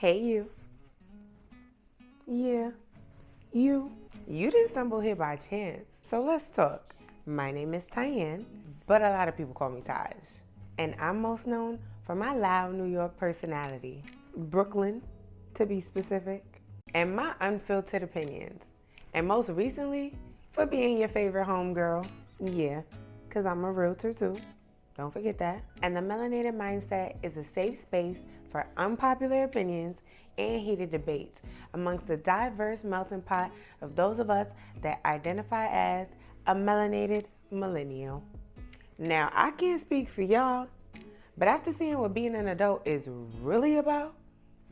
Hey you. Yeah, you. You didn't stumble here by chance. So let's talk. My name is Tyanne, but a lot of people call me Taj. And I'm most known for my loud New York personality. Brooklyn, to be specific. And my unfiltered opinions. And most recently, for being your favorite homegirl. Yeah, because I'm a realtor too. Don't forget that. And the Melanated Mindset is a safe space for unpopular opinions and heated debates amongst the diverse melting pot of those of us that identify as a melanated millennial. Now, I can't speak for y'all, but after seeing what being an adult is really about,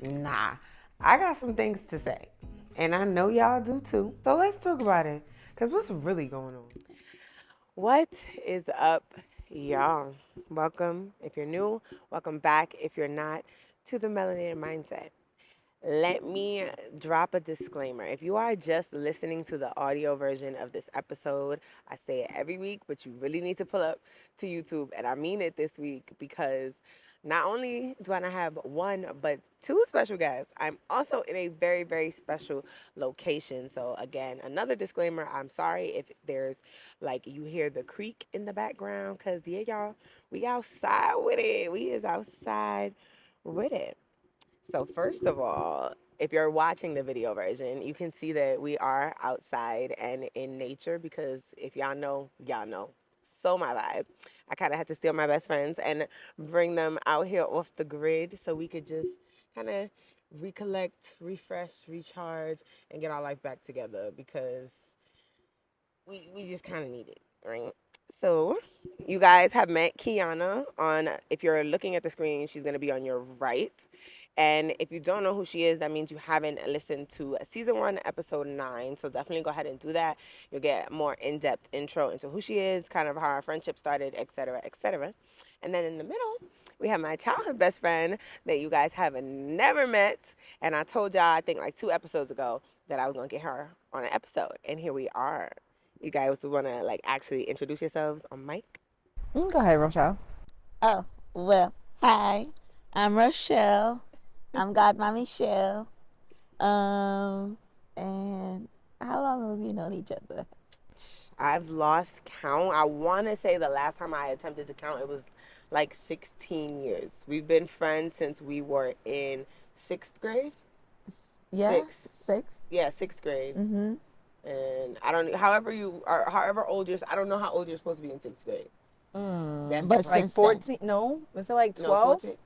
nah, I got some things to say. And I know y'all do too. So let's talk about it, because what's really going on? What is up, y'all? Welcome if you're new, welcome back if you're not to the Melanated Mindset. Let me drop a disclaimer. If you are just listening to the audio version of this episode, I say it every week, but you really need to pull up to YouTube. And I mean it this week because not only do I not have one, but two special guests, I'm also in a very, very special location. So again, another disclaimer, I'm sorry if there's like you hear the creak in the background because yeah, y'all, we outside with it. We is outside with it. So first of all, if you're watching the video version, you can see that we are outside and in nature because if y'all know, y'all know. So my vibe. I kind of had to steal my best friends and bring them out here off the grid so we could just kind of recollect, refresh, recharge, and get our life back together because we just kind of need it, right? So you guys have met Kiana on, if you're looking at the screen, she's going to be on your right. And if you don't know who she is, that means you haven't listened to season 1, episode 9. So definitely go ahead and do that. You'll get more in-depth intro into who she is, kind of how our friendship started, etc., etc. And then in the middle, we have my childhood best friend that you guys have never met. And I told y'all, I think like 2 episodes ago, that I was going to get her on an episode. And here we are. You guys want to like actually introduce yourselves on mic? Go ahead, Rochelle. Oh, well, hi. I'm Rochelle. I'm Godmommy Shell. And how long have we known each other? I've lost count. I want to say the last time I attempted to count, it was like 16 years. We've been friends since we were in 6th grade. Yeah, six. Yeah, 6th grade. Mm-hmm. And I don't, however you are, however old you're, I don't know how old you're supposed to be in 6th grade. That's But like since 14. then. No, is it like No, 12? 14.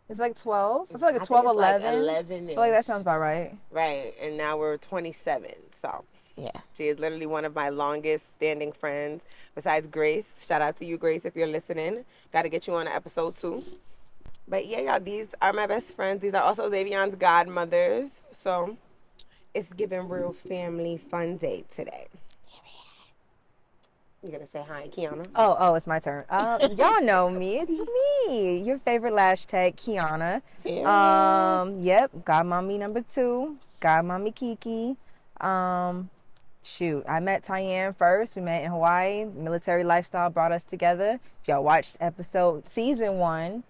It's like 12. I feel like I it's think 12, it's 11. like 11. I feel like that sounds about right. Right, and now we're 27. So Yeah. she is literally one of my longest standing friends. Besides Grace, shout out to you, Grace, if you're listening. Got to get you on an episode too. But yeah, y'all, these are my best friends. These are also Xavion's godmothers. So it's giving real family fun day today. You gonna say hi, Kiana? Oh, it's my turn. Y'all know me. It's me. Your favorite hashtag, Kiana. Yep. Godmommy number 2. Godmommy Kiki. Shoot, I met Tyanne first. We met in Hawaii. Military lifestyle brought us together. If y'all watched season 1,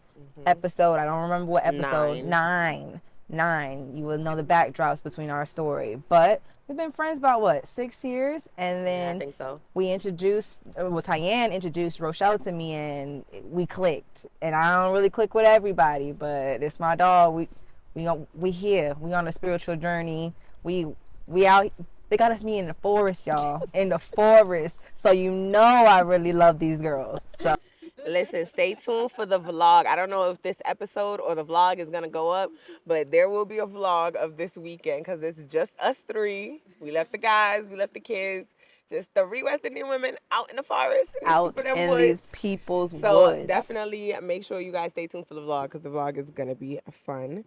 episode, I don't remember what episode. 9. You will know the backdrops between our story. But we've been friends about 6 years, and then Yeah, I think so. Tyanne introduced Rochelle to me, and we clicked. And I don't really click with everybody, but it's my dog. We here. We on a spiritual journey. We out. They got us me in the forest, y'all. In the forest. So you know I really love these girls. So. Listen, stay tuned for the vlog. I don't know if this episode or the vlog is going to go up, but there will be a vlog of this weekend because it's just us 3. We left the guys, we left the kids, just 3 West Indian women out in the forest. Out in woods. These people's So woods. definitely make sure you guys stay tuned for the vlog because the vlog is going to be fun.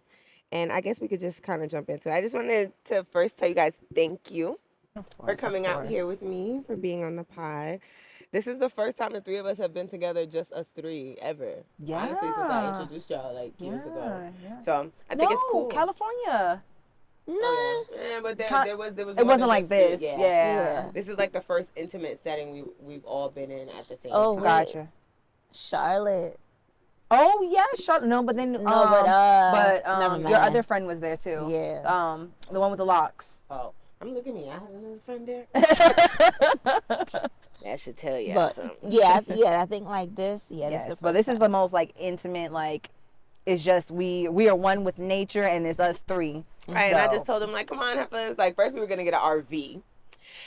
And I guess we could just kind of jump into it. I just wanted to first tell you guys thank you for coming out here with me, for being on the pod. This is the first time the 3 of us have been together, just us 3, ever. Yeah. Honestly, since I introduced y'all years ago. Yeah. So I think it's cool. California. No. Oh, yeah, but there was. It wasn't like this. Yeah. This is like the first intimate setting we've all been in at the same time. Oh, Gotcha. Charlotte. Oh yeah, Charlotte. No, but then No, but never your mind. other friend was there too. Yeah. The one with the locks. Oh, I'm looking at me. I had another friend there. That should tell you But something. yeah, I think like this. Yeah, Yes, this is the but first this time. is the most like intimate. Like, it's just we are one with nature, and it's us three. Right, and I So- just told him, like, come on, heifers. Like, first we were going to get an RV.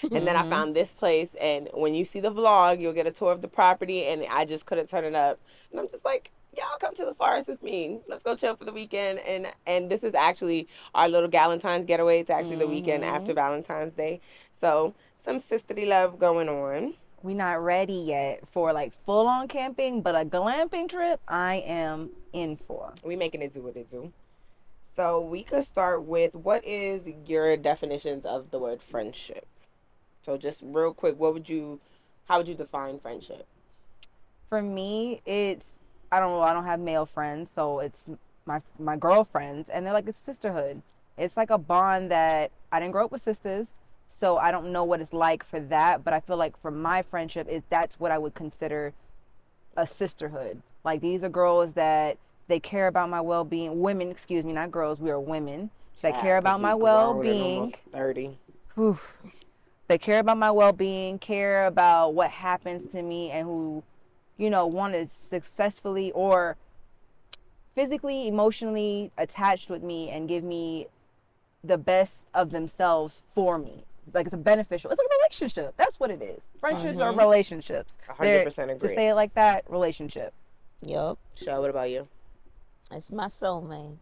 And then I found this place, and when you see the vlog, you'll get a tour of the property, and I just couldn't turn it up. And I'm just like, y'all come to the forest with me. Let's go chill for the weekend. And this is actually our little Galentine's getaway. It's actually the weekend after Valentine's Day. So some sisterly love going on. we not ready yet for like full on camping, but a glamping trip I am in for. We making it do what it do. So we could start with, what is your definitions of the word friendship? So just real quick, how would you define friendship? For me, it's I don't know, I don't have male friends, so it's my girlfriends, and they're like a sisterhood. It's like a bond that I didn't grow up with sisters, so I don't know what it's like for that, but I feel like for my friendship, that's what I would consider a sisterhood. Like, these are girls that they care about my well-being. Women, excuse me, not girls. We are women that care about my well-being. Almost 30. Whew. They care about my well-being, care about what happens to me, and who, want to successfully or physically, emotionally attached with me and give me the best of themselves for me. Like, it's a beneficial. It's like a relationship. That's what it is. Friendships are relationships. 100% agree. To say it like that, relationship. Yup. Shaw, what about you? It's my soulmates.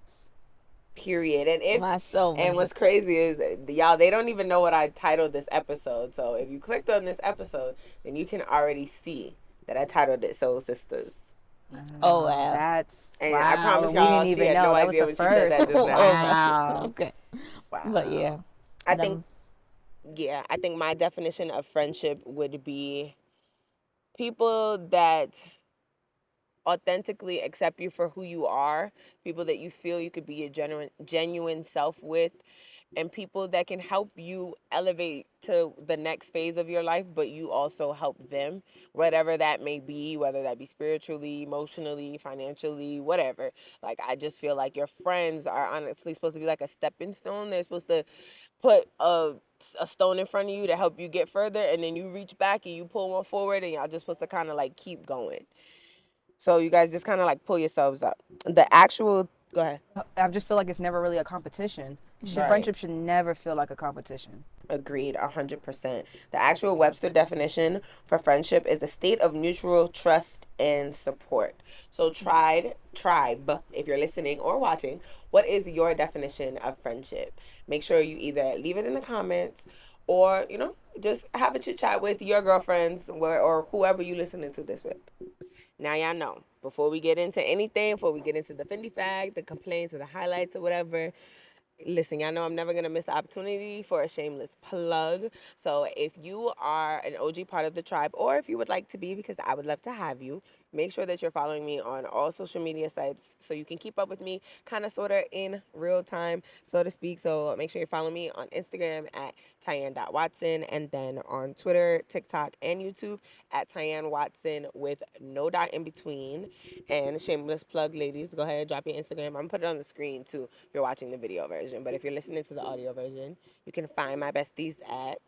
Period. And My soulmates. and what's crazy is y'all, they don't even know what I titled this episode. So if you clicked on this episode, then you can already see that I titled it Soul Sisters. Oh wow. That's And wow. I promise We y'all, didn't she even had know. no That idea was when the she said that first. just now. Wow. Okay. Wow. But yeah. I think my definition of friendship would be people that authentically accept you for who you are, people that you feel you could be your genuine self with, and people that can help you elevate to the next phase of your life, but you also help them, whatever that may be, whether that be spiritually, emotionally, financially, whatever. Like, I just feel like your friends are honestly supposed to be like a stepping stone. They're supposed to put a stone in front of you to help you get further, and then you reach back and you pull one forward, and y'all just supposed to kind of like keep going. So you guys just kind of like pull yourselves up. Go ahead. I just feel like it's never really a competition. Right. Friendship should never feel like a competition. Agreed, 100%. The actual Webster definition for friendship is a state of mutual trust and support. So tribe, if you're listening or watching, what is your definition of friendship? Make sure you either leave it in the comments or, just have a chit chat with your girlfriends or whoever you listening to this with. Now y'all know, before we get into anything, before we get into the Fendi fact, the complaints or the highlights or whatever, listen, y'all know I'm never going to miss the opportunity for a shameless plug. So if you are an OG part of the tribe, or if you would like to be, because I would love to have you, make sure that you're following me on all social media sites so you can keep up with me kind of sort of in real time, so to speak. So make sure you follow me on Instagram at Tyanne.Watson, and then on Twitter, TikTok, and YouTube at Tyanne Watson with no dot in between. And shameless plug, ladies, go ahead, drop your Instagram. I'm going to put it on the screen too if you're watching the video version. But if you're listening to the audio version, you can find my besties at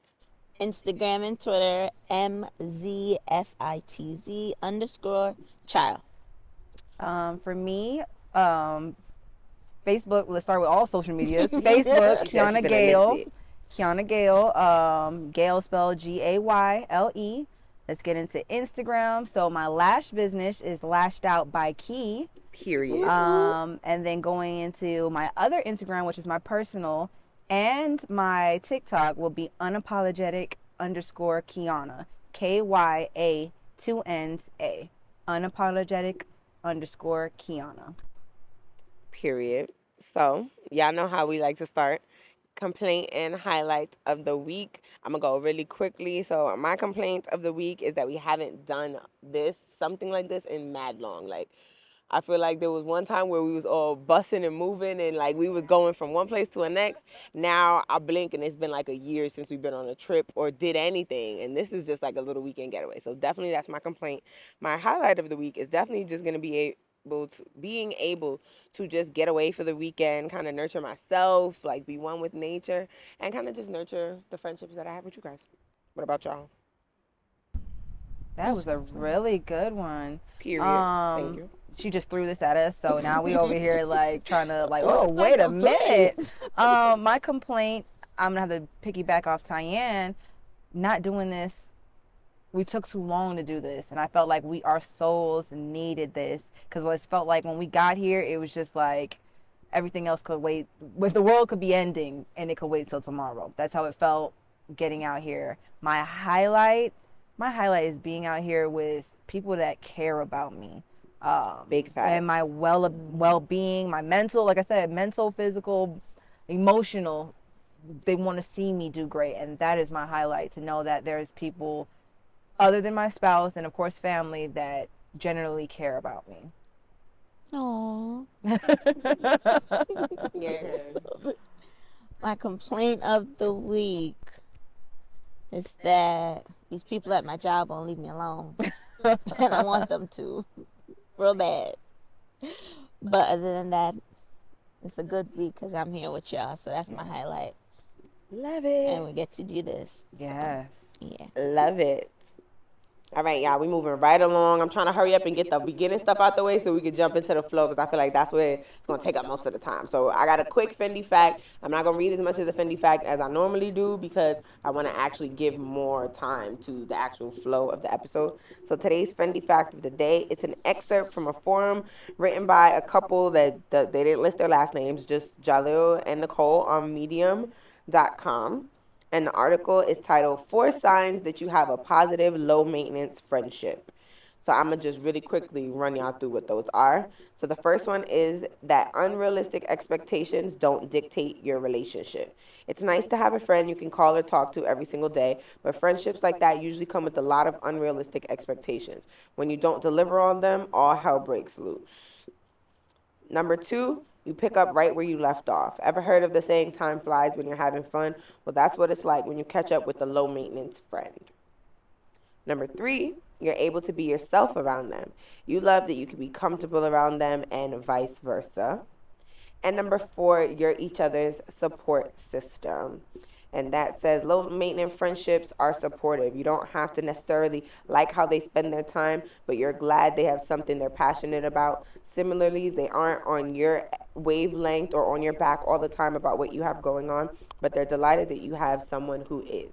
Instagram and Twitter, MZFITZ_child. For me, Facebook. Let's start with all social medias. Facebook, Kiana Gale. Kiana Gale. Gale spelled Gayle. Let's get into Instagram. So my lash business is Lashed Out by Key. Period. And then going into my other Instagram, which is my personal, and my TikTok will be unapologetic_Kiana. KYA 2 N's A. Unapologetic_Kiana. Period. So y'all know how we like to start. Complaint and highlight of the week. I'm gonna go really quickly. So my complaint of the week is that we haven't done something like this in mad long. Like, I feel like there was one time where we was all bussing and moving and like we was going from one place to the next. Now I blink and it's been like a year since we've been on a trip or did anything. And this is just like a little weekend getaway. So definitely that's my complaint. My highlight of the week is definitely just going to be to just get away for the weekend, kind of nurture myself, like be one with nature, and kind of just nurture the friendships that I have with you guys. What about y'all? That was a really good one. Period. Thank you. She just threw this at us, so now we over here like trying to like, oh, wait a minute. My complaint, I'm gonna have to piggyback off Tyanne, not doing this. We took too long to do this, and I felt like our souls needed this, because what it felt like when we got here, it was just like everything else could wait. If the world could be ending and it could wait till tomorrow. That's how it felt getting out here. My highlight is being out here with people that care about me. Big facts. And my well-being, my mental, like I said, mental, physical, emotional, they want to see me do great. And that is my highlight, to know that there's people other than my spouse and, of course, family that generally care about me. Aww. Yeah. My complaint of the week is that these people at my job won't leave me alone. And I want them to. Real bad. But other than that, it's a good week because I'm here with y'all. So that's my highlight. Love it. And we get to do this. Yes. So, yeah. Love it. All right, y'all, we moving right along. I'm trying to hurry up and get the beginning stuff out the way so we can jump into the flow, because I feel like that's where it's going to take up most of the time. So I got a quick Fendi fact. I'm not going to read as much of the Fendi fact as I normally do, because I want to actually give more time to the actual flow of the episode. So today's Fendi fact of the day, it's an excerpt from a forum written by a couple that they didn't list their last names, just Jalil and Nicole on medium.com. And the article is titled 4 Signs That You Have a Positive Low Maintenance Friendship. So I'm going to just really quickly run y'all through what those are. So the first one is that unrealistic expectations don't dictate your relationship. It's nice to have a friend you can call or talk to every single day, but friendships like that usually come with a lot of unrealistic expectations. When you don't deliver on them, all hell breaks loose. Number 2, you pick up right where you left off. Ever heard of the saying, time flies when you're having fun? Well, that's what it's like when you catch up with a low-maintenance friend. Number 3, you're able to be yourself around them. You love that you can be comfortable around them, and vice versa. And number 4, you're each other's support system. And that says low maintenance friendships are supportive. You don't have to necessarily like how they spend their time, but you're glad they have something they're passionate about. Similarly, they aren't on your wavelength or on your back all the time about what you have going on, but they're delighted that you have someone who is.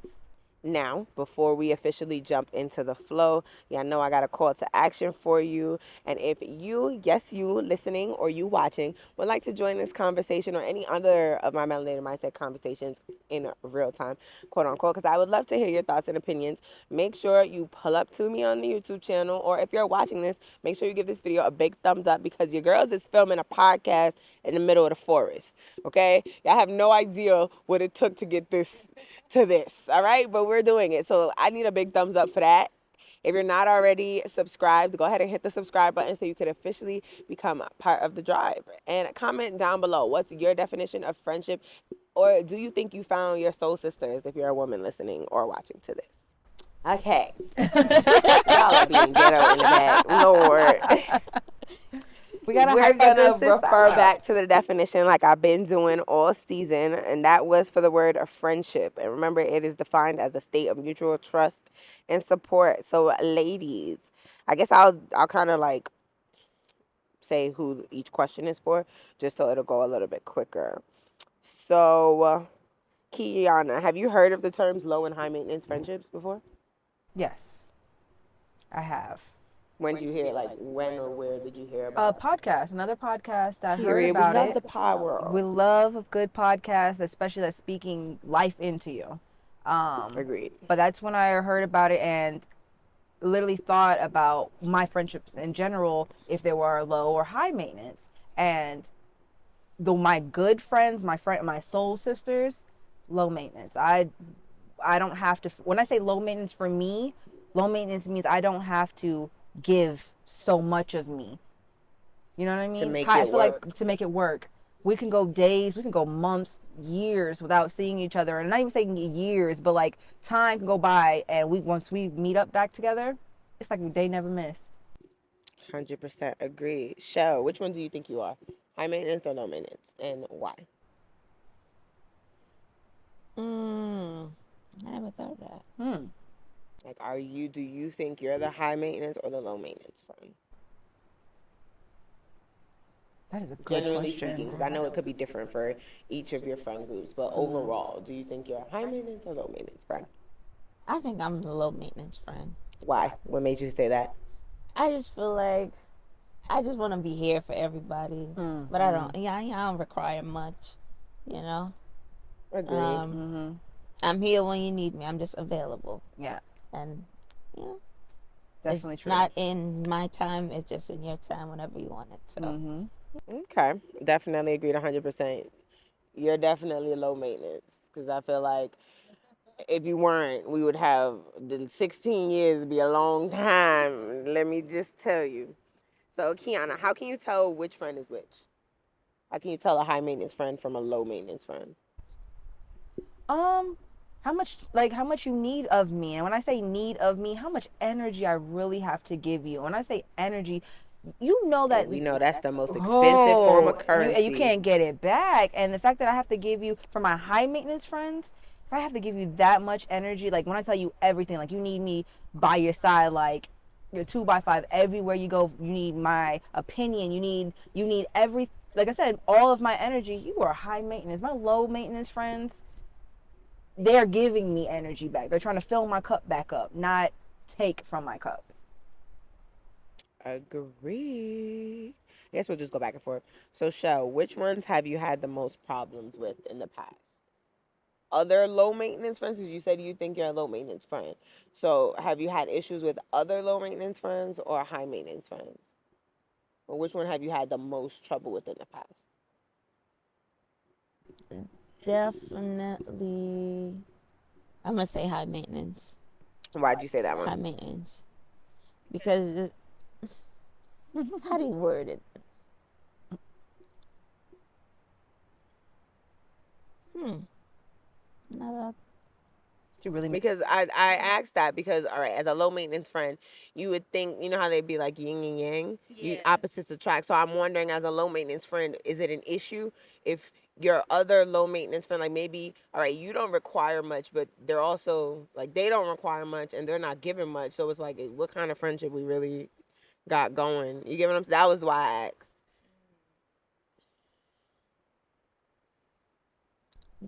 Now, before we officially jump into the flow, y'all know I got a call to action for you. And if you, yes, you listening or you watching, would like to join this conversation or any other of my Melanated Mindset conversations in real time, quote unquote, because I would love to hear your thoughts and opinions, make sure you pull up to me on the YouTube channel, or if you're watching this, make sure you give this video a big thumbs up, because your girls is filming a podcast in the middle of the forest, okay? Y'all have no idea what it took to get this to this, all right? But we're doing it, so I need a big thumbs up for that. If you're not already subscribed, go ahead and hit the subscribe button so you can officially become part of the drive. And comment down below, what's your definition of friendship? Or do you think you found your soul sisters if you're a woman listening or watching to this? Okay. Y'all are being ghetto in the back. Lord. We're going to refer back to the definition like I've been doing all season, and that was for the word of friendship. And remember, it is defined as a state of mutual trust and support. So, ladies, I guess I'll kind of like say who each question is for, just so it'll go a little bit quicker. So, Kiana, have you heard of the terms low and high maintenance friendships before? Yes, I have. When did you hear? Like, when or where did you hear about it? Podcast, another podcast. I heard about it. We love the power. We love a good podcast, especially that's speaking life into you. Agreed. But that's when I heard about it and literally thought about my friendships in general, if they were low or high maintenance. And my good friends, my soul sisters, low maintenance. I don't have to. When I say low maintenance, for me, low maintenance means I don't have to give so much of me. You know what I mean? I feel like to make it work, we can go days, we can go months, years without seeing each other, and not even saying years, but like time can go by, and once we meet up back together, it's like a day never missed. 100% agree. Shell, which one do you think you are? High maintenance or low maintenance, and why? I never thought of that. Like, do you think you're the high maintenance or the low maintenance friend? That is a good Generally question. speaking, because I know it could be different for each of your friend groups, but overall, do you think you're a high maintenance or low maintenance friend? I think I'm the low maintenance friend. Why? What made you say that? I just feel like I just want to be here for everybody, but I don't. Yeah, I don't require much, you know. Agreed. I'm here when you need me. I'm just available. Yeah, And you know, definitely it's true. not in my time. It's just in your time whenever you want it. So Okay, definitely agreed 100%. You're definitely low maintenance because I feel like if you weren't, we would have the 16 years be a long time. Let me just tell you. So, Kiana, how can you tell which friend is which? How can you tell a high maintenance friend from a low maintenance friend? How much you need of me, and when I say need of me, how much energy I really have to give you. When I say energy, you know that we know that's the most expensive form of currency. You can't get it back. And the fact that I have to give you, for my high maintenance friends, if I have to give you that much energy, like when I tell you everything, like you need me by your side, like you're 2x5 everywhere you go. You need my opinion. You need every, like I said, all of my energy. You are high maintenance. My low maintenance friends, they're giving me energy back. They're trying to fill my cup back up, not take from my cup. Agree. I guess we'll just go back and forth. So, Shell, which ones have you had the most problems with in the past? Other low maintenance friends? Because you said you think you're a low maintenance friend. So, have you had issues with other low maintenance friends or high maintenance friends? Or which one have you had the most trouble with in the past? definitely, I'm gonna say high maintenance. Why'd you say that one? High maintenance, because how do you word it? Not Because I asked that because, all right, as a low maintenance friend, you would think, you know how they'd be like yin and yang? You opposites attract. So I'm wondering, as a low maintenance friend, is it an issue if your other low maintenance friend, like maybe, all right, you don't require much, but they're also, like, they don't require much and they're not giving much. So it's like, what kind of friendship we really got going? You get what I'm saying? That was why I asked.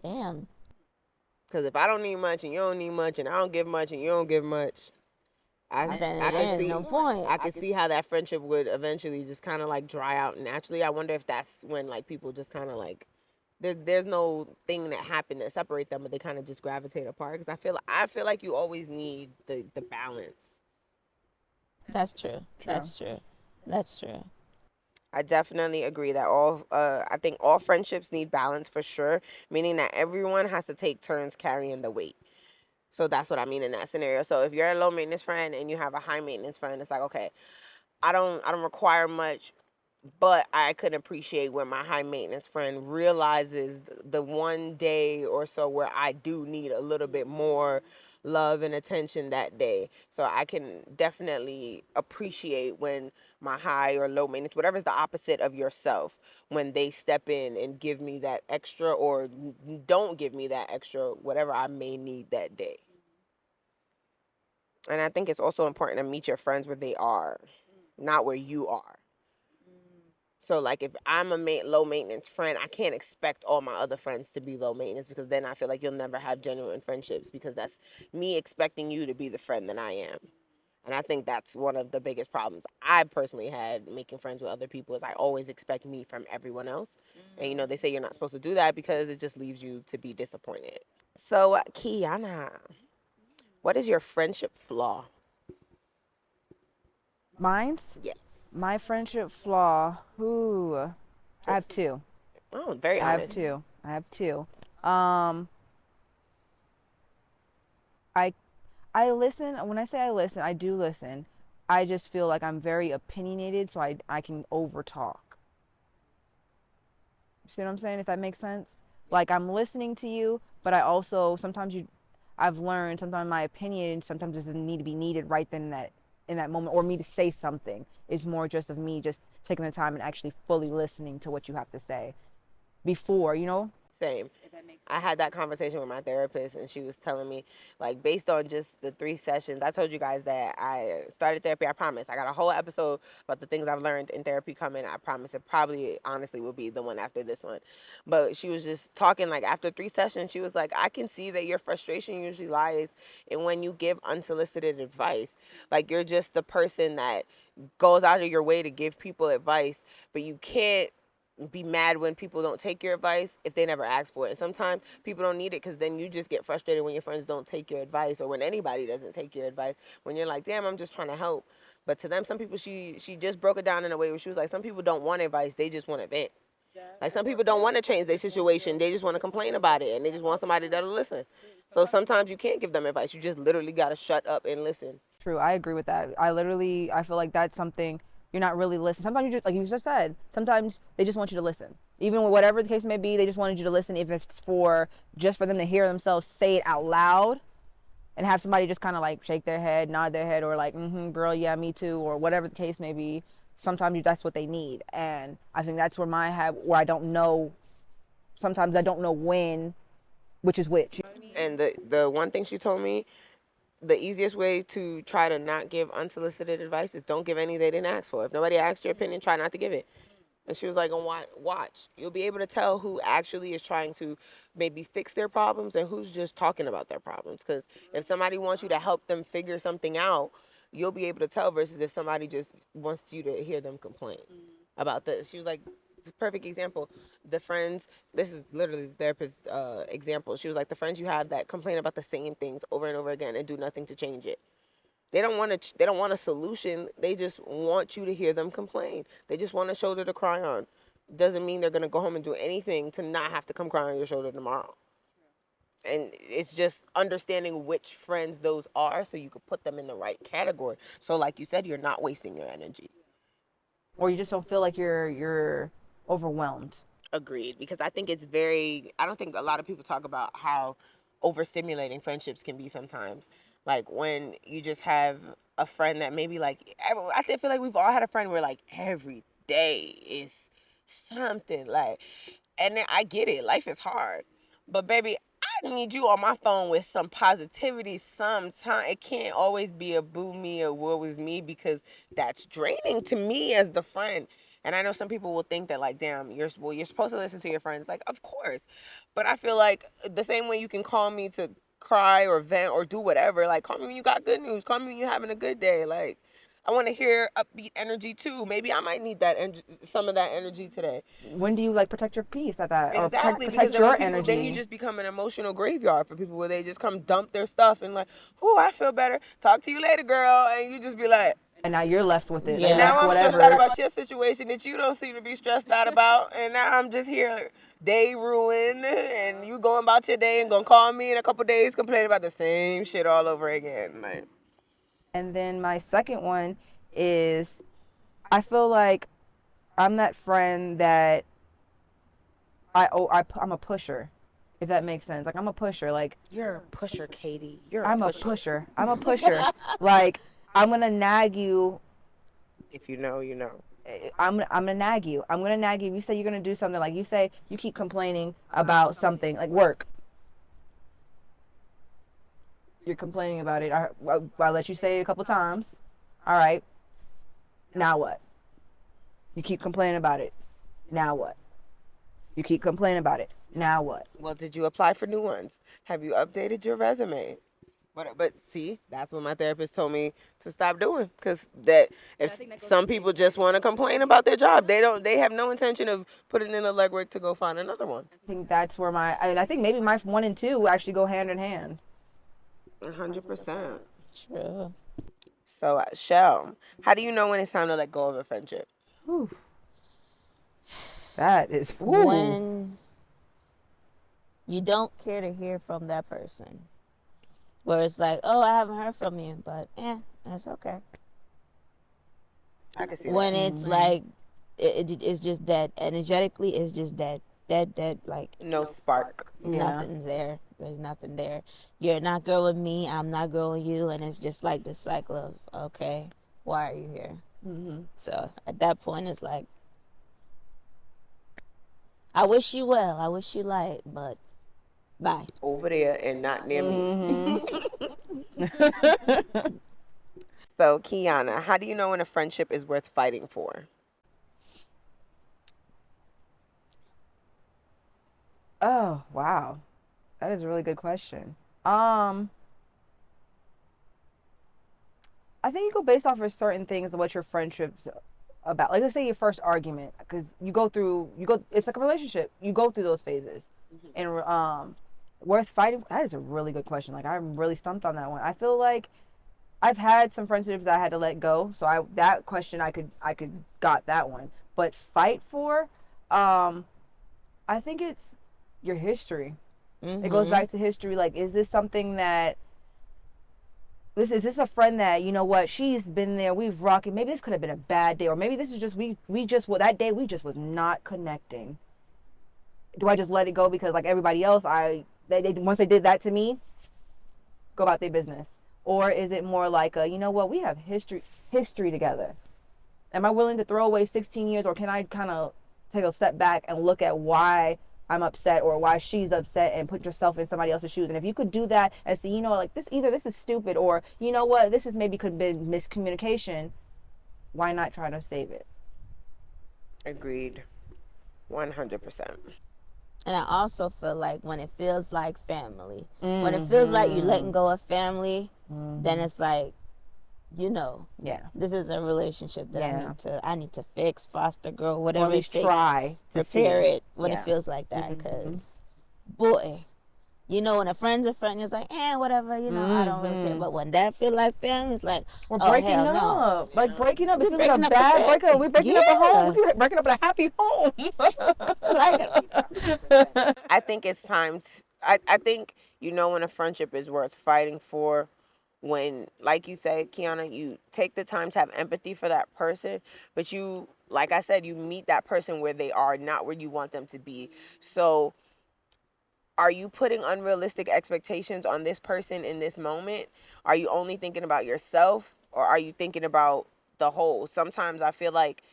damn. Because if I don't need much and you don't need much and I don't give much and you don't give much, I can see no point. I can see how that friendship would eventually just kind of like dry out naturally. I wonder if that's when like people just kind of like there's no thing that happened that separate them, but they kind of just gravitate apart. Because I feel like you always need the balance. That's true. That's true. That's true. I definitely agree that I think all friendships need balance for sure, meaning that everyone has to take turns carrying the weight. So that's what I mean in that scenario. So if you're a low maintenance friend and you have a high maintenance friend, it's like, okay, I don't require much, but I could appreciate when my high maintenance friend realizes the one day or so where I do need a little bit more love and attention that day. So I can definitely appreciate when my high or low maintenance, whatever's the opposite of yourself, when they step in and give me that extra or don't give me that extra, whatever I may need that day. And I think it's also important to meet your friends where they are, not where you are. So, like, if I'm a low maintenance friend, I can't expect all my other friends to be low maintenance because then I feel like you'll never have genuine friendships because that's me expecting you to be the friend that I am. And I think that's one of the biggest problems I personally had making friends with other people is I always expect me from everyone else. And, you know, they say you're not supposed to do that because it just leaves you to be disappointed. So, Kiana, what is your friendship flaw? Mine? Yes. My friendship flaw. Ooh, I have two. Oh, very honest. I have two. I listen. When I say I listen, I do listen. I just feel like I'm very opinionated, so I can overtalk. See what I'm saying? If that makes sense. Like I'm listening to you, but I also I've learned sometimes my opinion sometimes doesn't need to be needed right then and that in that moment, or me to say something. It's more just of me just taking the time and actually fully listening to what you have to say before, you know? Same. I had that conversation with my therapist, and she was telling me, like, based on just the 3 sessions, I told you guys that I started therapy. I promise. I got a whole episode about the things I've learned in therapy coming. I promise it probably, honestly, will be the one after this one. But she was just talking, like, after 3 sessions, she was like, I can see that your frustration usually lies in when you give unsolicited advice. Like, you're just the person that goes out of your way to give people advice, but you can't be mad when people don't take your advice if they never ask for it. And sometimes people don't need it, because then you just get frustrated when your friends don't take your advice, or when anybody doesn't take your advice, when you're like, damn, I'm just trying to help. But to them, some people, she just broke it down in a way where she was like, some people don't want advice, they just want to vent. Like, some people don't want to change their situation, they just want to complain about it, and they just want somebody that'll listen. So sometimes you can't give them advice, you just literally got to shut up and listen. True, I agree with that. I feel like that's something you're not really listening. Sometimes you just, like you just said, sometimes they just want you to listen. Even whatever the case may be, they just wanted you to listen. If it's just for them to hear themselves say it out loud, and have somebody just kind of like shake their head, nod their head, or like, girl, yeah, me too, or whatever the case may be. Sometimes that's what they need. And I think that's where where I don't know, sometimes I don't know which is which. And the one thing she told me, the easiest way to try to not give unsolicited advice is don't give any they didn't ask for. If nobody asked your opinion, try not to give it. And she was like, watch. You'll be able to tell who actually is trying to maybe fix their problems and who's just talking about their problems. Because if somebody wants you to help them figure something out, you'll be able to tell, versus if somebody just wants you to hear them complain about this. She was like, the perfect example, the friends, this is literally the therapist's example. She was like, the friends you have that complain about the same things over and over again and do nothing to change it. They don't want a solution. They just want you to hear them complain. They just want a shoulder to cry on. Doesn't mean they're going to go home and do anything to not have to come cry on your shoulder tomorrow. And it's just understanding which friends those are so you could put them in the right category. So like you said, you're not wasting your energy. Or you just don't feel like you're overwhelmed. Agreed. Because I think I don't think a lot of people talk about how overstimulating friendships can be sometimes. Like when you just have a friend that maybe like, I feel like we've all had a friend where like every day is something like, and then I get it, life is hard, but baby, I need you on my phone with some positivity sometime. It can't always be a boo me or woe is me, because that's draining to me as the friend. And I know some people will think that like, damn, you're supposed to listen to your friends. Like, of course. But I feel like the same way you can call me to cry or vent or do whatever, like call me when you got good news. Call me when you're having a good day. Like, I want to hear upbeat energy too. Maybe I might need some of that energy today. When do you like protect your peace at that? Exactly, or protect your energy. Then you just become an emotional graveyard for people, where they just come dump their stuff and like, oh, I feel better. Talk to you later, girl. And you just be like, and now you're left with it. Yeah. and now I'm stressed out about your situation that you don't seem to be stressed out about. And now I'm just here, day ruined, and you going about your day and gonna call me in a couple days complaining about the same shit all over again. Like. And then my second one is, I feel like I'm that friend that I'm a pusher, if that makes sense. Like, I'm a pusher. Like, You're a pusher, Katie. I'm a pusher. I'm a pusher. Like, I'm gonna nag you. If you know, you know. I'm gonna nag you. I'm gonna nag you. If you say you're gonna do something, like you say you keep complaining about something, like work. You're complaining about it. I'll let you say it a couple times. All right. Now what? You keep complaining about it. Now what? You keep complaining about it. Now what? Well, did you apply for new ones? Have you updated your resume? But see, that's what my therapist told me to stop doing. Because if some people just want to complain about their job, they have no intention of putting in the legwork to go find another one. I think that's where I think maybe my 1 and 2 actually go hand in hand. 100%. True. So, Shell, how do you know when it's time to let go of a friendship? Whew. That is When you don't care to hear from that person. Where it's like, oh, I haven't heard from you, but that's okay. I can see When that. it's like, it's just dead. Energetically, it's just dead. dead, like No spark. nothing's there. There's nothing there. You're not girl with me. I'm not girl with you, and it's just like this cycle of, okay, why are you here? So at that point, it's like, I wish you well. I wish you light, but bye. Over there and not near me. So, Kiana, how do you know when a friendship is worth fighting for? Oh, wow. That is a really good question. I think you go based off of certain things of what your friendship's about. Like, let's say your first argument, because it's like a relationship. You go through those phases. And worth fighting, that is a really good question. Like, I'm really stumped on that one. I feel like I've had some friendships that I had to let go. So that question, I could got that one. But fight for, I think it's your history. It goes back to history. Like, is this something that is this a friend that, you know what, she's been there, we've rocked it. Maybe this could have been a bad day, or maybe this is just that day we just was not connecting. Do I just let it go because, like everybody else, they once they did that to me, go about their business? Or is it more like you know what, we have history together. Am I willing to throw away 16 years, or can I kind of take a step back and look at why I'm upset or why she's upset and put yourself in somebody else's shoes? And if you could do that and see, you know, like this is stupid, or you know what, this is maybe could have been miscommunication, why not try to save it? Agreed. 100%. And I also feel like when it feels like family, when it feels like you're letting go of family, then it's like, you know, this is a relationship that I need to fix, foster, grow, whatever it takes. Try to prepare it when it feels like that, because boy, you know, when a friend's a friend, it's like, whatever, you know, I don't really care. But when that feel like family, it's like, we're breaking up. No. Like breaking up, it feels like a bad breakup. We're breaking up a home. We're breaking up a happy home. I think it's time I think, you know, when a friendship is worth fighting for, when, like you said, Kiana, you take the time to have empathy for that person, but you, like I said, you meet that person where they are, not where you want them to be. So are you putting unrealistic expectations on this person in this moment? Are you only thinking about yourself, or are you thinking about the whole? Sometimes I feel like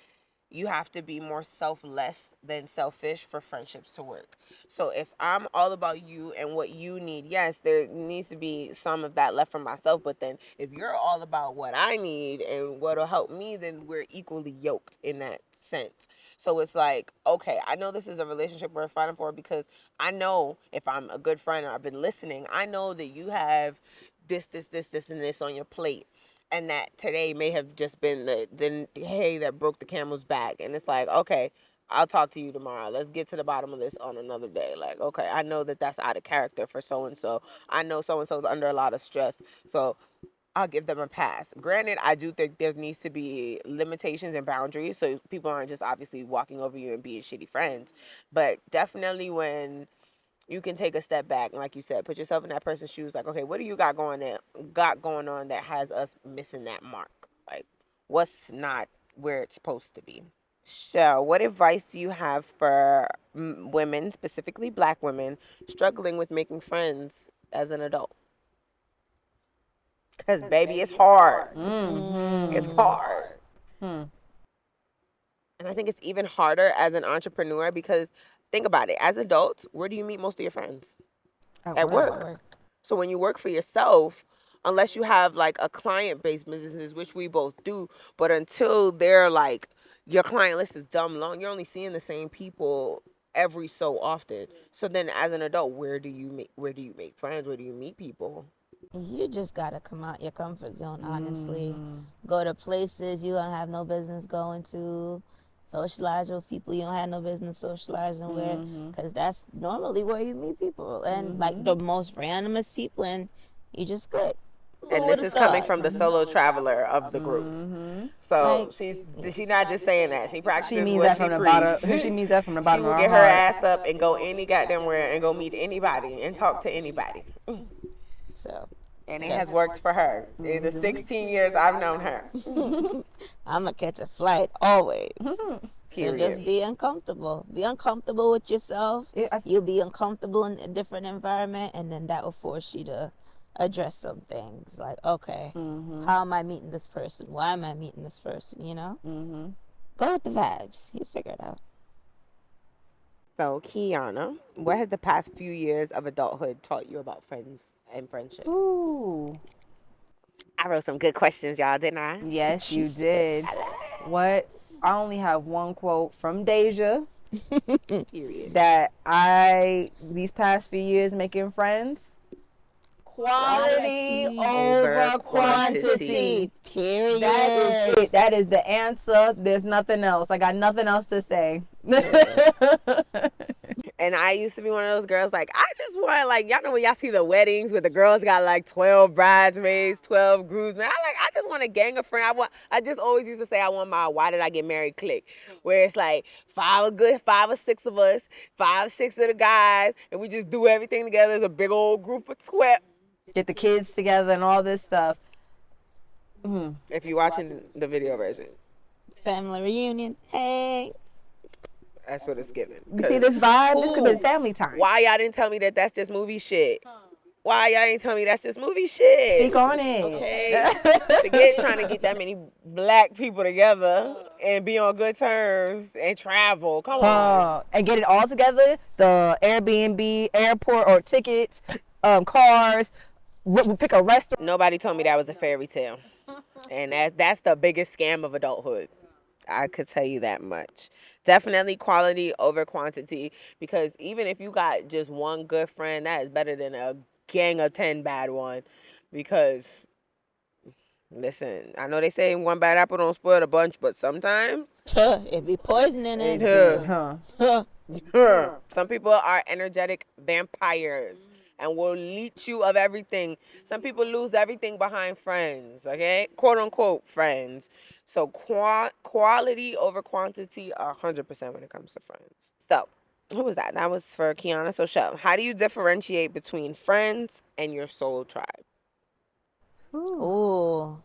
you have to be more selfless than selfish for friendships to work. So if I'm all about you and what you need, yes, there needs to be some of that left for myself. But then if you're all about what I need and what'll help me, then we're equally yoked in that sense. So it's like, okay, I know this is a relationship worth fighting for, because I know if I'm a good friend and I've been listening, I know that you have this, and this on your plate. And that today may have just been the hay that broke the camel's back. And it's like, okay, I'll talk to you tomorrow. Let's get to the bottom of this on another day. Like, okay, I know that that's out of character for so-and-so. I know so-and-so's under a lot of stress, so I'll give them a pass. Granted, I do think there needs to be limitations and boundaries, so people aren't just obviously walking over you and being shitty friends. But definitely when you can take a step back, and like you said, put yourself in that person's shoes. Like, okay, what do you got going on that has us missing that mark? Like, what's not where it's supposed to be? So, what advice do you have for women, specifically Black women, struggling with making friends as an adult? Because, baby, it's hard. It's hard. And I think it's even harder as an entrepreneur, because think about it. As adults, where do you meet most of your friends? At work. So when you work for yourself, unless you have like a client-based businesses, which we both do, but until they're like, your client list is dumb long, you're only seeing the same people every so often. So then as an adult, where do you make friends? Where do you meet people? You just gotta come out your comfort zone, honestly. Go to places you don't have no business going to. Socialize with people you don't have no business socializing with, because that's normally where you meet people, and like the most randomest people, and you just click. And this is coming from the solo traveler of the group. So like, she's not just saying that. She practices what she preaches. She means that from the bottom of her heart. She will get her ass up and go any goddamn where and go meet anybody and talk to anybody. So. And it has worked for her. In the 16 years I've known her. I'm going to catch a flight always. So just be uncomfortable. Be uncomfortable with yourself. You'll be uncomfortable in a different environment, and then that will force you to address some things. Like, okay, how am I meeting this person? Why am I meeting this person? You know? Go with the vibes. You'll figure it out. So, Kiana, what has the past few years of adulthood taught you about friends and friendship? Ooh. I wrote some good questions, y'all, didn't I? Yes, you did. What? I only have one quote from Deja Period. that these past few years making friends, quality over quantity. Period. That is it. That is the answer. There's nothing else. I got nothing else to say. And I used to be one of those girls, like, I just want, like, y'all know when y'all see the weddings where the girls got, like, 12 bridesmaids, 12 groomsmen. I just want a gang of friends. I just always used to say I want my why did I get married clique, where it's, like, 5 or 6 of us, 5, 6 of the guys, and we just do everything together as a big old group of 12. Get the kids together and all this stuff. If you're watching the video version. Family reunion. Hey. That's what it's giving. You see this vibe? This could be family time. Why y'all didn't tell me that that's just movie shit? Why y'all ain't tell me that's just movie shit? Speak on it. Okay. Forget trying to get that many black people together and be on good terms and travel. Come on. And get it all together. The Airbnb, airport, or tickets, cars. We pick a restaurant. Nobody told me that was a fairy tale. And that's the biggest scam of adulthood. I could tell you that much. Definitely quality over quantity, because even if you got just one good friend, that is better than a gang of 10 bad ones. Because, listen, I know they say one bad apple don't spoil the bunch, but sometimes it be poison in it. Some people are energetic vampires and will leech you of everything. Some people lose everything behind friends, okay? Quote unquote friends. So quality over quantity 100% when it comes to friends. So, who was that? That was for Kiana. So, Shel, how do you differentiate between friends and your soul tribe? Ooh.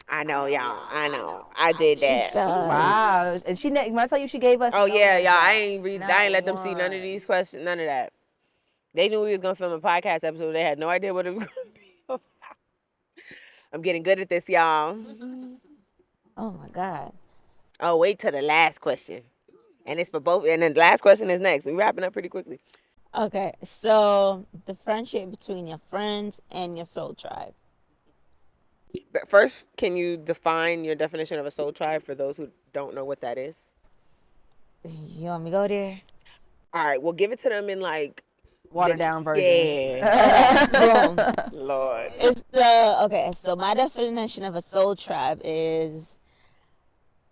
I know, y'all. I know. I did that. Jesus. Wow. And when I tell you she gave us. Oh, yeah, y'all. I ain't let them see none of these questions, none of that. They knew we was going to film a podcast episode. They had no idea what it was going to be about. I'm getting good at this, y'all. Oh, my God. Oh, wait till the last question. And it's for both. And then the last question is next. We're wrapping up pretty quickly. Okay, so the friendship between your friends and your soul tribe. But first, can you define your definition of a soul tribe for those who don't know what that is? You want me to go there? All right, well, give it to them in like watered down version. Yeah. Boom. Lord. Okay, so my definition of a soul tribe is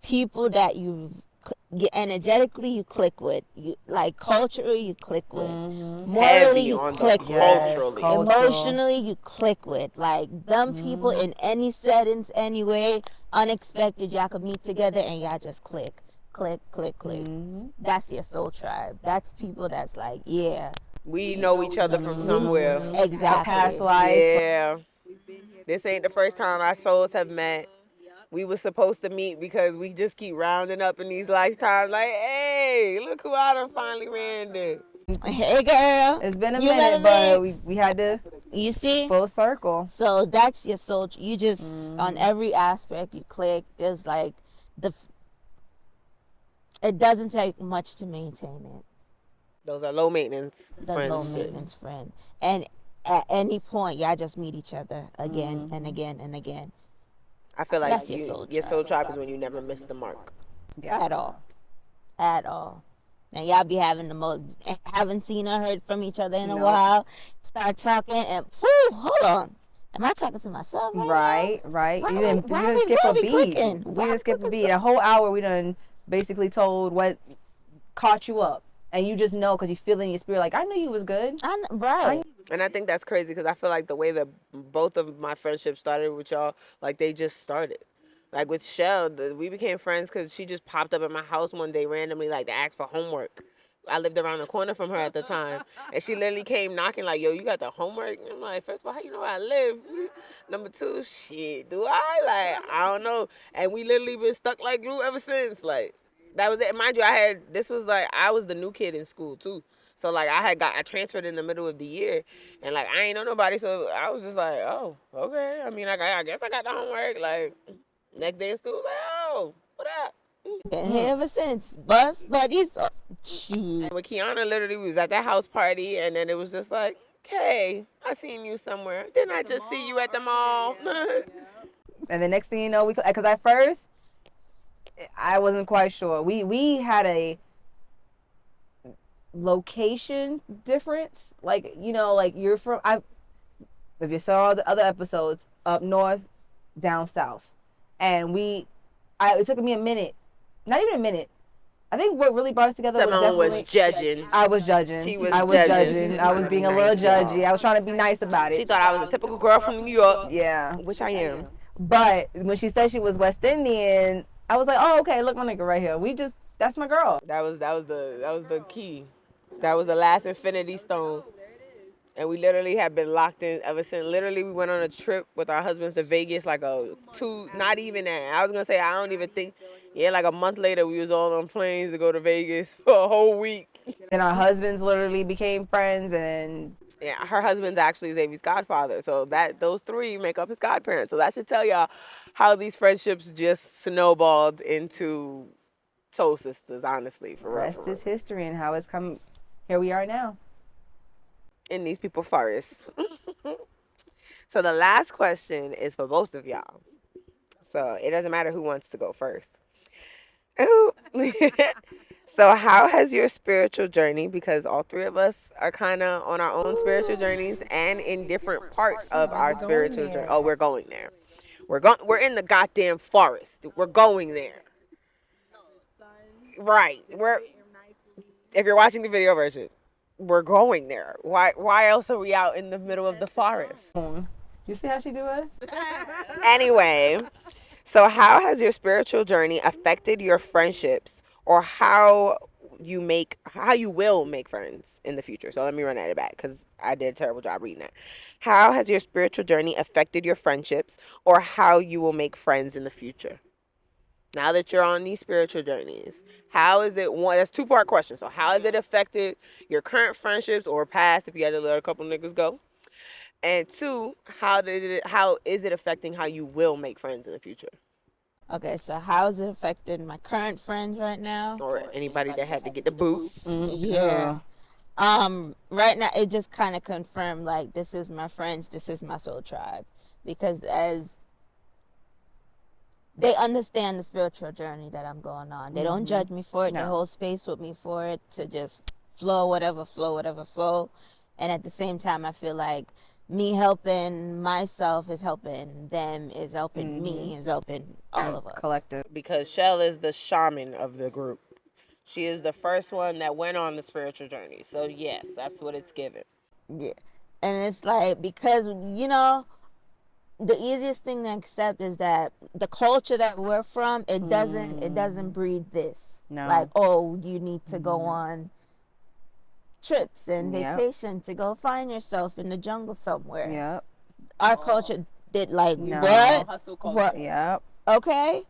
people that energetically you click with, you like culturally you click with, morally you click with, culturally. Emotionally you click with, like them people in any settings, anyway, unexpected, y'all could meet together and y'all just click. That's your soul tribe. That's people that's like, yeah, we know each other from somewhere. Exactly. Past life. Yeah. This ain't the first time our souls have met. We were supposed to meet because we just keep rounding up in these lifetimes. Like, hey, look who I done finally ran to. Hey, girl. It's been a minute, but we had to. You see? Full circle. So that's your soul. You just, on every aspect, you click. There's like, it doesn't take much to maintain it. Those are low maintenance friends. Low maintenance friend. And at any point, y'all just meet each other again and again and again. I feel like That's your soul tribe is when you never miss the mark. Yeah. At all. And y'all be haven't seen or heard from each other in a while. Start talking and, hold on. Am I talking to myself right now? Right. Why You didn't skip a beat. We didn't skip a beat. A whole hour we done basically told what caught you up. And you just know because you feel it in your spirit, like, I knew you was good. Right. And I think that's crazy because I feel like the way that both of my friendships started with y'all, like, they just started. Like, with Shell, we became friends because she just popped up at my house one day randomly, like, to ask for homework. I lived around the corner from her at the time. And she literally came knocking, like, yo, you got the homework? And I'm like, first of all, how you know where I live? Number two, shit, do I? Like, I don't know. And we literally been stuck like glue ever since, like. That was it. Mind you, I was the new kid in school too. So like I transferred in the middle of the year, and like I ain't know nobody, so I was just like, oh, okay. I mean, like I guess I got the homework. Like next day in school, like, oh, what up? Been here ever since. Bus buddies. And with Kiana, literally, we was at that house party, and then it was just like, hey, I seen you somewhere. Didn't I just see you at the mall? And the next thing you know, because at first I wasn't quite sure. We had a location difference, like like you're from if you saw the other episodes, up north, down south, and it took me a minute, not even a minute. I think what really brought us together was judging. I was judging. She was I was judging. I was being a little judgy. I was trying to be nice about it. She thought I was a typical girl from New York. Yeah. Which I am. But when she said she was West Indian, I was like, oh, okay, look, my nigga right here. That's my girl. That was the key. That was the last infinity stone. And we literally have been locked in ever since. Literally, we went on a trip with our husbands to Vegas, like not even that. I was going to say, I don't even think, like a month later, we was all on planes to go to Vegas for a whole week. And our husbands literally became friends, and yeah, her husband's actually Xavier's godfather. So those three make up his godparents. So that should tell y'all how these friendships just snowballed into soul sisters, honestly, for real. Rest is history, and how it's come. Here we are now. In these people forests. So the last question is for both of y'all. So it doesn't matter who wants to go first. So how has your spiritual journey, because all three of us are kind of on our own spiritual journeys and in different parts of our spiritual journey. Oh, we're going there. We're in the goddamn forest. We're going there. Right. If you're watching the video version, we're going there. Why else are we out in the middle of the forest? You see how she do us? Anyway, so how has your spiritual journey affected your friendships, or how you will make friends in the future? So let me run at it back, because I did a terrible job reading that. How has your spiritual journey affected your friendships, or how you will make friends in the future? Now that you're on these spiritual journeys, how is it, that's a 2-part question. So how has it affected your current friendships or past, if you had to let a couple niggas go? And 2, how is it affecting how you will make friends in the future? Okay, so how is it affecting my current friends right now? Or anybody that had to get the boot? Yeah. Right now it just kind of confirmed, like, this is my friends, this is my soul tribe. Because as they understand the spiritual journey that I'm going on. They don't judge me for it. No. They hold space with me for it to just flow. And at the same time, I feel like me helping myself is helping them, is helping me, is helping all of us. Collective. Because Shell is the shaman of the group. She is the first one that went on the spiritual journey. So yes, that's what it's given. Yeah. And it's like, because, the easiest thing to accept is that the culture that we're from, it doesn't breed this. No. Like, oh, you need to go on trips and vacation to go find yourself in the jungle somewhere. Yep. Our culture did what? Hustle culture. What? Yep. Okay.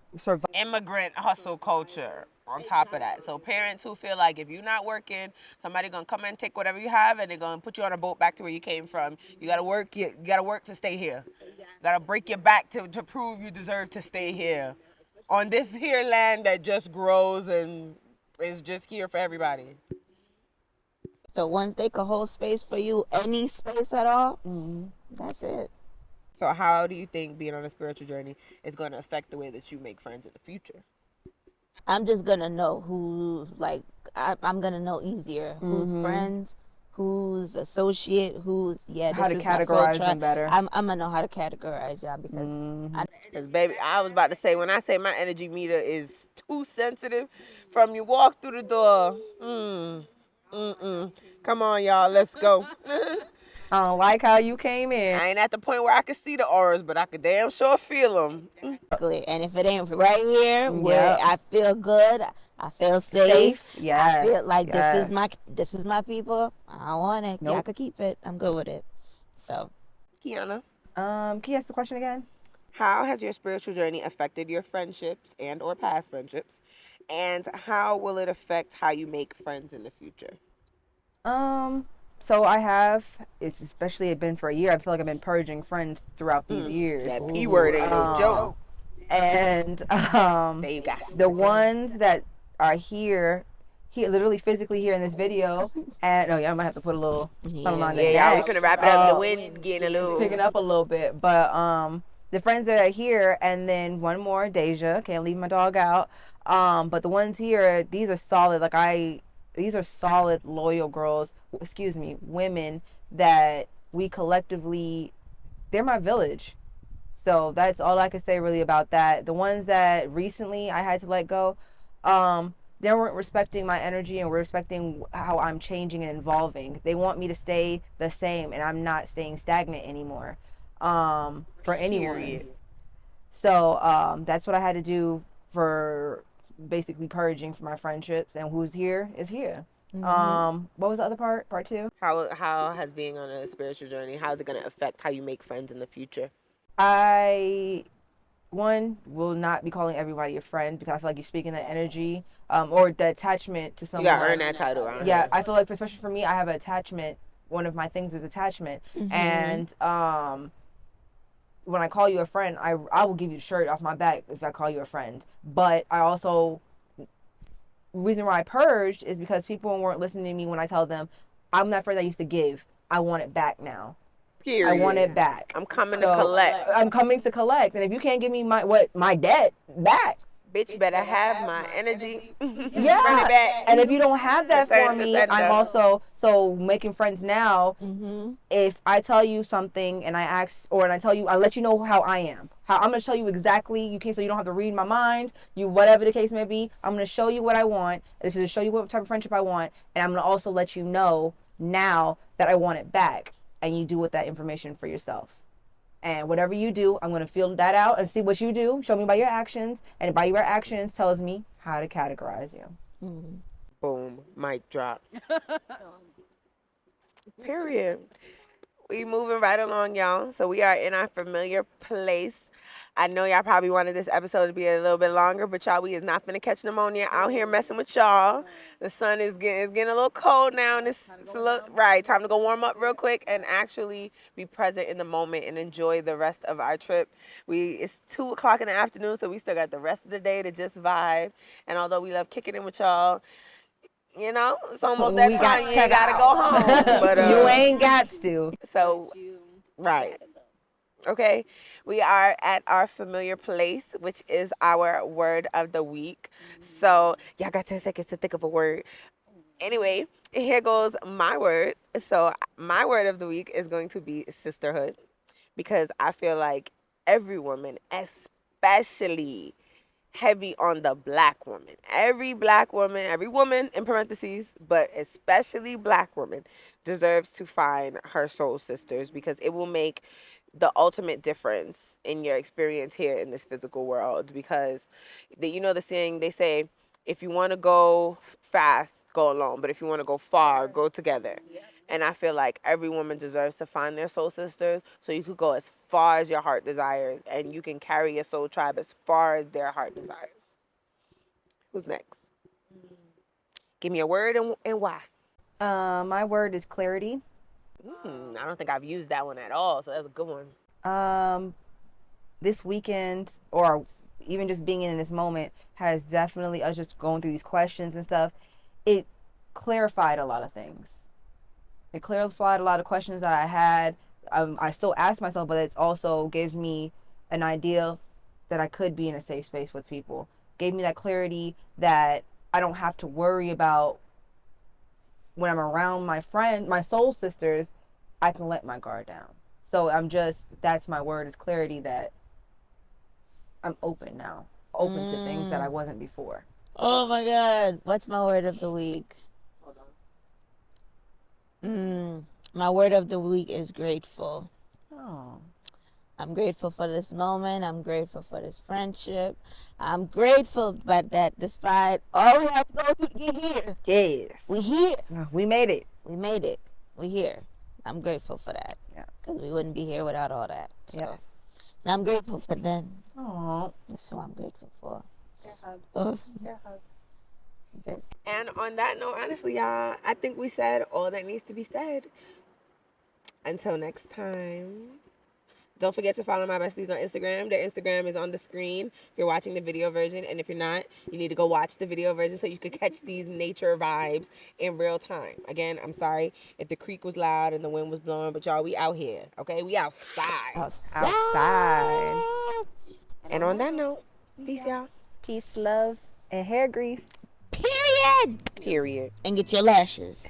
Immigrant hustle culture on top of that. So parents who feel like if you're not working, somebody gonna come and take whatever you have, and they're gonna put you on a boat back to where you came from. You gotta work. You gotta work to stay here. You gotta break your back to prove you deserve to stay here on this here land that just grows and is just here for everybody. So once they could hold space for you, any space at all, that's it. So how do you think being on a spiritual journey is going to affect the way that you make friends in the future? I'm just going to know who, like, I'm going to know easier who's friends, who's associate, who's, how to categorize them better. I'm going to know how to categorize y'all because baby, I was about to say, when I say my energy meter is too sensitive, from you walk through the door, come on, y'all, let's go. I don't like how you came in. I ain't at the point where I can see the auras, but I could damn sure feel them. And if it ain't right here, where I feel good, I feel safe. Yes. I feel like this is my people. I want it. Y'all could keep it. I'm good with it. So, Kiana, can you ask the question again? How has your spiritual journey affected your friendships and or past friendships? And how will it affect how you make friends in the future? So I have, it's especially been for a year. I feel like I've been purging friends throughout these years. That P word ain't no joke. And Say you got the ones that are here, literally physically here in this video, and I might have to put a little something on the y'all, we neck. finna wrap it up. The wind getting a little Picking up a little bit, but the friends that are here, and then one more, Deja. Can't leave my dog out. But the ones here, these are solid. These are solid, loyal girls. Excuse me, women that we collectively, they're my village. So that's all I could say really about that. The ones that recently I had to let go, they weren't respecting my energy and respecting how I'm changing and evolving. They want me to stay the same, and I'm not staying stagnant anymore. For anyone. Period. So that's what I had to do for basically purging for my friendships, and who's here is here. What was the other part two? How has being on a spiritual journey, how is it going to affect how you make friends in the future? I will not be calling everybody a friend, because I feel like you're speaking that energy, or the attachment to someone. You gotta earn that title around Yeah, here. I feel like, especially for me, I have an attachment. One of my things is attachment, and when I call you a friend, I will give you the shirt off my back if I call you a friend. But I also, reason why I purged is because people weren't listening to me when I tell them, I'm that friend I used to give. I want it back now. Period. I want it back. I'm coming to collect. I'm coming to collect. And if you can't give me my debt back, bitch, better have my energy. Yeah. Run it back. And if you don't have that for me, sender. I'm also making friends now. If I tell you something and I let you know how I am. I'm gonna show you exactly. So you don't have to read my mind. Whatever the case may be, I'm gonna show you what I want. This is to show you what type of friendship I want, and I'm gonna also let you know now that I want it back, and you do with that information for yourself. And whatever you do, I'm going to feel that out and see what you do. Show me by your actions. And by your actions tells me how to categorize you. Boom. Mic drop. Period. We moving right along, y'all. So we are in our familiar place. I know y'all probably wanted this episode to be a little bit longer, but y'all, we is not finna catch pneumonia out here messing with y'all. The sun is getting a little cold now, and it's right. Time to go warm up real quick and actually be present in the moment and enjoy the rest of our trip. It's 2:00 in the afternoon, so we still got the rest of the day to just vibe. And although we love kicking it with y'all, it's almost that time you ain't gotta go home. But you ain't got to. So, right. Okay, we are at our familiar place, which is our word of the week. So, y'all got 10 seconds to think of a word. Anyway, here goes my word. So, my word of the week is going to be sisterhood, because I feel like every woman, especially heavy on the black woman, every woman in parentheses, but especially black woman, deserves to find her soul sisters, because it will make the ultimate difference in your experience here in this physical world. Because the saying, they say, if you want to go fast, go alone, but if you want to go far, go together. And I feel like every woman deserves to find their soul sisters, so you could go as far as your heart desires, and you can carry your soul tribe as far as their heart desires. Who's next? Give me a word and why. My word is clarity. I don't think I've used that one at all, so that's a good one. This weekend, or even just being in this moment, has definitely, us just going through these questions and stuff, it clarified a lot of things. It clarified a lot of questions that I had. I still ask myself, but it also gives me an idea that I could be in a safe space with people. Gave me that clarity that I don't have to worry about when I'm around my soul sisters. I can let my guard down. So that's my word, is clarity, that I'm open now. Open to things that I wasn't before. Oh my God. What's my word of the week? My word of the week is grateful. Oh. I'm grateful for this moment. I'm grateful for this friendship. I'm grateful that despite all we have to go through to get here. Yes. We here. We made it. We made it. We here. I'm grateful for that. Yeah. Because we wouldn't be here without all that. So. Yes. And I'm grateful for them. Oh. That's who I'm grateful for. Your hug. Oh. Your hug. And on that note, honestly, y'all, I think we said all that needs to be said. Until next time. Don't forget to follow my besties on Instagram. Their Instagram is on the screen if you're watching the video version. And if you're not, you need to go watch the video version so you can catch these nature vibes in real time. Again, I'm sorry if the creek was loud and the wind was blowing, but y'all, we out here, okay? We outside. Outside. And on that note, peace, y'all. Peace, love, and hair grease. Period. And get your lashes.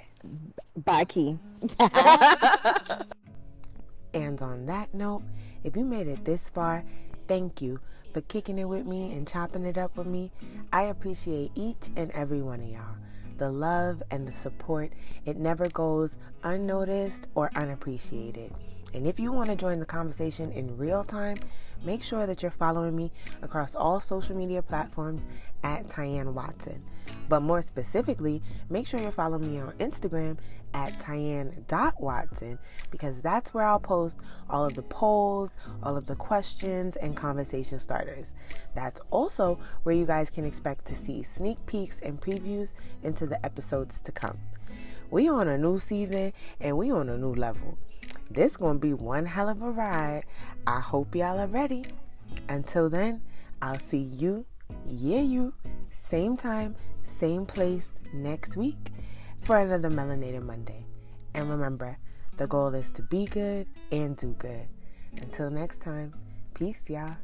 Bye, Key. And on that note, if you made it this far, thank you for kicking it with me and chopping it up with me. I appreciate each and every one of y'all. The love and the support, it never goes unnoticed or unappreciated. And if you want to join the conversation in real time, make sure that you're following me across all social media platforms at Tyanne Watson. But more specifically, make sure you're following me on Instagram at Tyanne.Watson, because that's where I'll post all of the polls, all of the questions, and conversation starters. That's also where you guys can expect to see sneak peeks and previews into the episodes to come. We on a new season and we on a new level. This gonna be one hell of a ride. I hope y'all are ready. Until then, I'll see you, same time, same place next week for another Melanated Monday. And remember, the goal is to be good and do good. Until next time, peace, y'all.